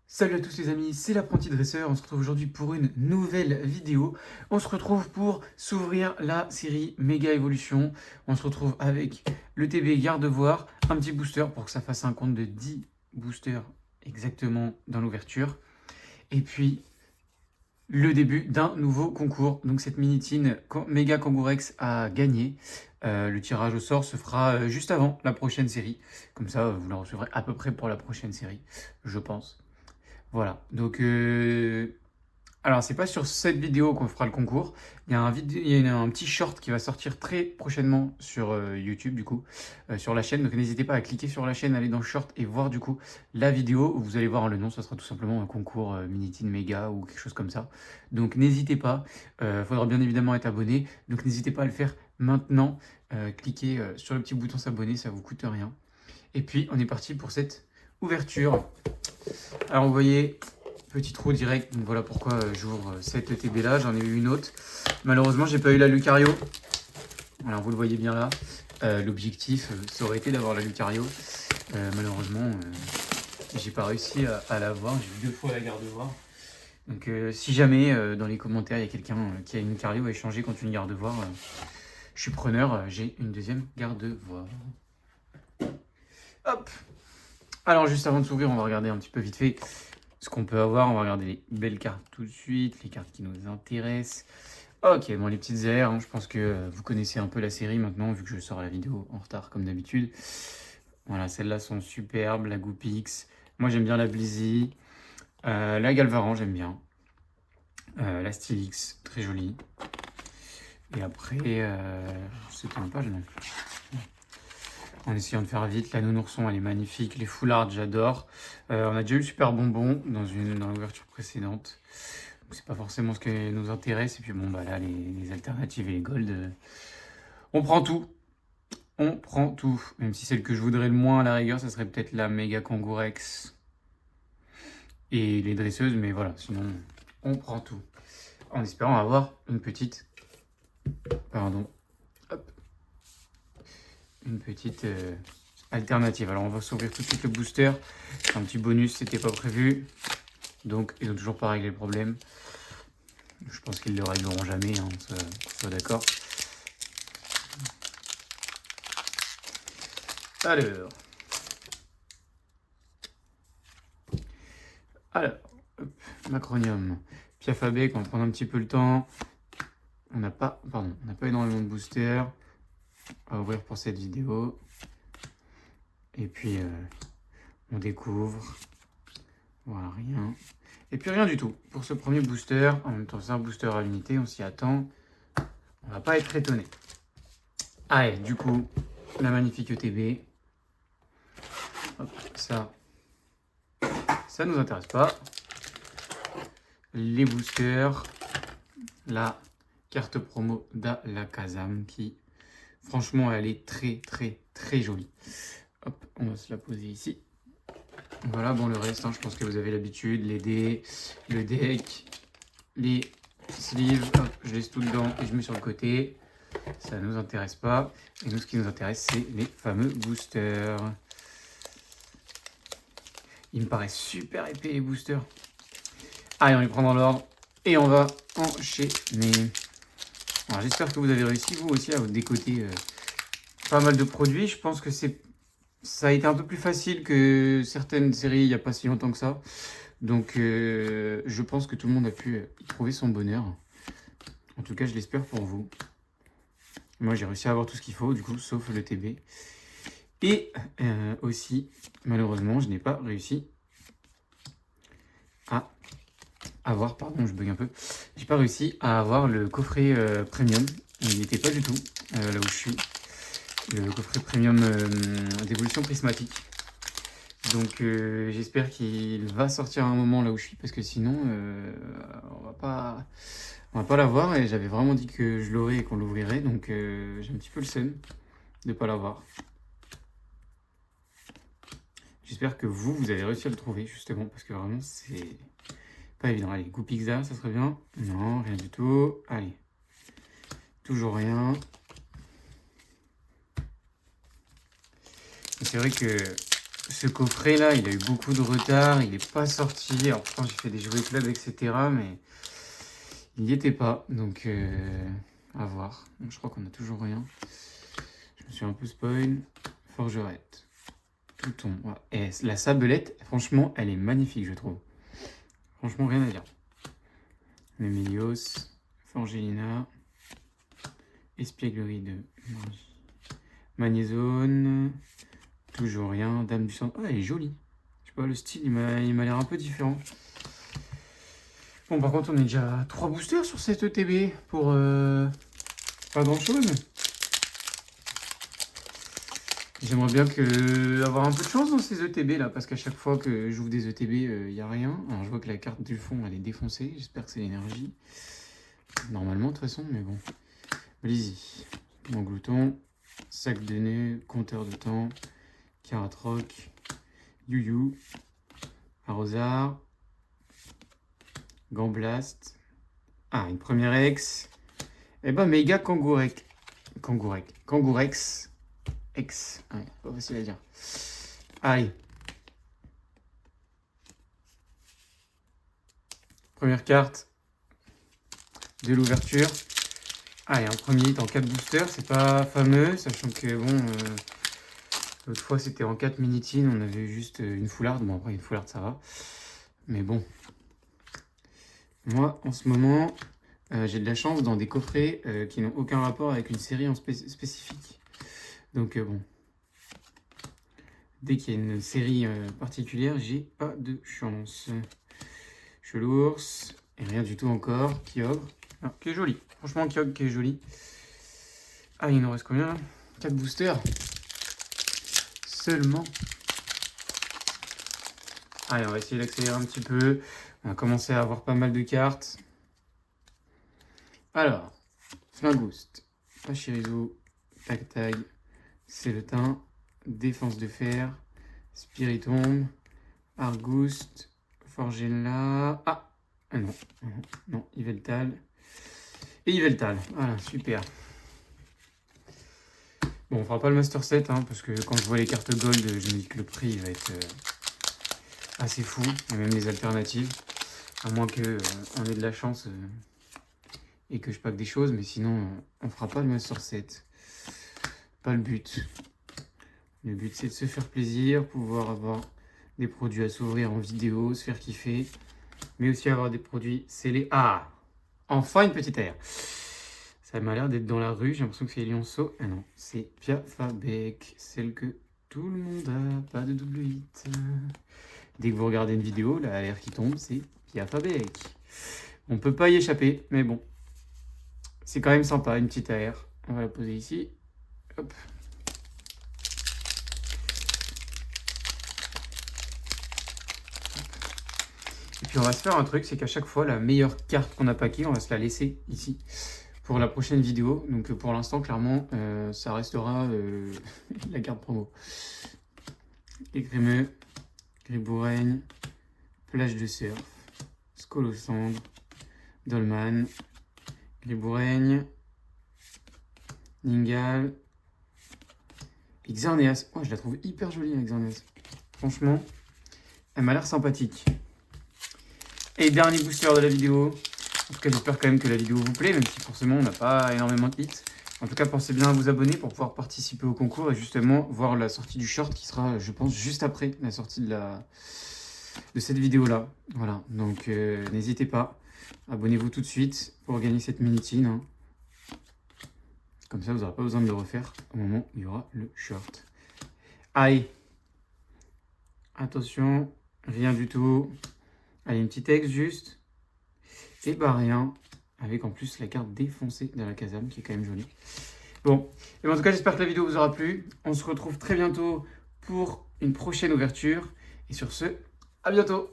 Salut à tous les amis, c'est l'apprenti dresseur. On se retrouve aujourd'hui pour une nouvelle vidéo. On se retrouve pour s'ouvrir la série Méga Évolution. On se retrouve avec le TB Gardevoir, un petit booster pour que ça fasse un compte de 10 boosters exactement dans l'ouverture. Et puis le début d'un nouveau concours. Donc cette mini-tine Méga Kangourex a gagné. Le tirage au sort se fera juste avant la prochaine série. Comme ça, vous la recevrez à peu près pour la prochaine série, je pense. Voilà, donc alors c'est pas sur cette vidéo qu'on fera le concours, il y a un petit short qui va sortir très prochainement sur YouTube du coup, sur la chaîne, donc n'hésitez pas à cliquer sur la chaîne, aller dans le short et voir du coup la vidéo, vous allez voir le nom, ça sera tout simplement un concours Mini-Teen Mega ou quelque chose comme ça, donc n'hésitez pas, faudra bien évidemment être abonné, donc n'hésitez pas à le faire maintenant, cliquez sur le petit bouton s'abonner, ça vous coûte rien, et puis on est parti pour cette ouverture. Alors vous voyez, petit trou direct, donc voilà pourquoi j'ouvre cette TB là, j'en ai eu une autre. Malheureusement j'ai pas eu la Lucario. Alors vous le voyez bien là, l'objectif ça aurait été d'avoir la Lucario. Malheureusement j'ai pas réussi à l'avoir, j'ai eu 2 fois la Gardevoir. Donc si jamais dans les commentaires il y a quelqu'un qui a une Lucario à échanger contre une Gardevoir, je suis preneur, j'ai une deuxième Gardevoir. Hop. Alors juste avant de s'ouvrir, on va regarder un petit peu vite fait ce qu'on peut avoir. On va regarder les belles cartes tout de suite, les cartes qui nous intéressent. Ok, bon, les petites airs, hein, je pense que vous connaissez un peu la série maintenant, vu que je sors la vidéo en retard comme d'habitude. Voilà, celles-là sont superbes, la Goopix. Moi j'aime bien la Blizzy. La Galvaran, j'aime bien. La Stylix, très jolie. Et après, c'était une page, non? En essayant de faire vite, la Nounourson, elle est magnifique. Les foulards, j'adore. On a déjà eu le super bonbon dans l'ouverture précédente. Donc c'est pas forcément ce qui nous intéresse. Et puis bon, bah là, les alternatives et les golds, on prend tout. On prend tout. Même si celle que je voudrais le moins à la rigueur, ça serait peut-être la Méga Kangourex et les dresseuses. Mais voilà, sinon, on prend tout. En espérant avoir une petite... Pardon. Hop. Une petite alternative. Alors on va s'ouvrir tout de suite le booster. Un petit bonus, c'était pas prévu. Donc ils ont toujours pas réglé le problème. Je pense qu'ils le régleront jamais, hein, soit d'accord. Alors, hop, Macronium, Piafabec, on va prendre un petit peu le temps. On n'a pas énormément de boosters à ouvrir pour cette vidéo. Et puis, on découvre. Voilà, rien. Et puis rien du tout pour ce premier booster. En même temps, c'est un booster à l'unité, on s'y attend. On va pas être étonné. Allez, du coup, la magnifique ETB. Hop, ça nous intéresse pas. Les boosters. La carte promo d'Alakazam qui, franchement, elle est très, très, très jolie. Hop, on va se la poser ici. Voilà, bon, le reste, hein, je pense que vous avez l'habitude. Les dés, le deck, les sleeves. Hop, je laisse tout dedans et je mets sur le côté. Ça ne nous intéresse pas. Et nous, ce qui nous intéresse, c'est les fameux boosters. Ils me paraissent super épais, les boosters. Allez, on les prend dans l'ordre. Et on va enchaîner. Alors, j'espère que vous avez réussi, vous aussi, à vous décoter pas mal de produits. Je pense que ça a été un peu plus facile que certaines séries il n'y a pas si longtemps que ça. Donc, je pense que tout le monde a pu y trouver son bonheur. En tout cas, je l'espère pour vous. Moi, j'ai réussi à avoir tout ce qu'il faut, du coup, sauf le TB. Et aussi, malheureusement, je n'ai pas réussi à avoir, pardon, je bug un peu. J'ai pas réussi à avoir le coffret premium. Il n'était pas du tout là où je suis. Le coffret premium d'évolution prismatique. Donc j'espère qu'il va sortir à un moment là où je suis, parce que sinon on va pas l'avoir, et j'avais vraiment dit que je l'aurais et qu'on l'ouvrirait, donc j'ai un petit peu le seum de pas l'avoir. J'espère que vous avez réussi à le trouver, justement, parce que vraiment c'est pas évident. Allez, Goopixar, ça serait bien. Non, rien du tout. Allez, toujours rien. C'est vrai que Ce coffret là, il a eu beaucoup de retard, il n'est pas sorti. Alors pourtant j'ai fait des jouets club, etc. Mais il n'y était pas. Donc à voir. Donc, je crois qu'on n'a toujours rien. Je me suis un peu spoil. Forgerette. Touton. Ouais. Et la sabelette, franchement, elle est magnifique, je trouve. Franchement, rien à dire. Mémélios. Forgelina. Espièglerie de Magnézone. Toujours rien. Dame du sang. Oh, elle est jolie. Je sais pas, le style, il m'a l'air un peu différent. Bon, par contre, on est déjà à 3 boosters sur cette ETB pour pas grand chose. J'aimerais bien avoir un peu de chance dans ces ETB là, parce qu'à chaque fois que j'ouvre des ETB, il n'y a rien. Alors je vois que la carte du fond, elle est défoncée. J'espère que c'est l'énergie. Normalement, de toute façon, mais bon. Allez-y. Mon glouton, sac de nœuds, compteur de temps, Karatroc, You, Arrosard, Gamblast. Ah, une première ex. Eh ben, méga Kangourex. X. Ouais, pas facile à dire. Allez. Première carte de l'ouverture. Allez, un premier hit en 4 boosters. C'est pas fameux, sachant que bon, l'autre fois c'était en 4 minitines. On avait juste une foularde. Bon, après, une foularde ça va. Mais bon. Moi, en ce moment, j'ai de la chance dans des coffrets qui n'ont aucun rapport avec une série en spécifique. Donc bon, dès qu'il y a une série particulière, j'ai pas de chance. Chelours, et rien du tout encore. Kyogre, ah, qui est joli. Franchement, Kyogre qui est joli. Ah, il nous reste combien là? 4 boosters. Seulement. Allez, on va essayer d'accélérer un petit peu. On a commencé à avoir pas mal de cartes. Alors, Flingouste, Pachirisu, Tag, Céletin, Défense de fer, Spiritombe, Argouste, Forgella. Ah non, Yveltal. Et Yveltal. Voilà, super. Bon, on fera pas le Master 7, hein, parce que quand je vois les cartes Gold, je me dis que le prix va être assez fou. Et même les alternatives. À moins qu'on ait de la chance et que je pack des choses, mais sinon, on fera pas le Master 7. Pas le but. Le but, c'est de se faire plaisir, pouvoir avoir des produits à s'ouvrir en vidéo, se faire kiffer, mais aussi avoir des produits scellés. Ah, enfin une petite air. Ça m'a l'air d'être dans la rue, j'ai l'impression que c'est Lionceau. Ah non, c'est Piafabec, celle que tout le monde a, pas de double 8. Dès que vous regardez une vidéo, là, l'air qui tombe, c'est Piafabec. On peut pas y échapper, mais bon. C'est quand même sympa, une petite air. On va la poser ici. Hop. Et puis on va se faire un truc, c'est qu'à chaque fois, la meilleure carte qu'on a packée, on va se la laisser ici pour la prochaine vidéo. Donc pour l'instant, clairement, ça restera la carte promo. Écrémeux, Griboureigne, Plage de surf, Scolosandre, Dolman, Griboureigne, Ningal, Xerneas. Oh, je la trouve hyper jolie, Xerneas. Franchement, elle m'a l'air sympathique. Et dernier booster de la vidéo. En tout cas, j'espère quand même que la vidéo vous plaît, même si forcément on n'a pas énormément de hits. En tout cas, pensez bien à vous abonner pour pouvoir participer au concours et justement voir la sortie du short qui sera, je pense, juste après la sortie de cette vidéo-là. Voilà, donc n'hésitez pas. Abonnez-vous tout de suite pour gagner cette minitine. Hein. Comme ça, vous n'aurez pas besoin de le refaire au moment où il y aura le short. Allez, attention, rien du tout. Allez, une petite ex juste. Et bah rien. Avec en plus la carte défoncée de la Kazam qui est quand même jolie. Bon, et en tout cas, j'espère que la vidéo vous aura plu. On se retrouve très bientôt pour une prochaine ouverture. Et sur ce, à bientôt!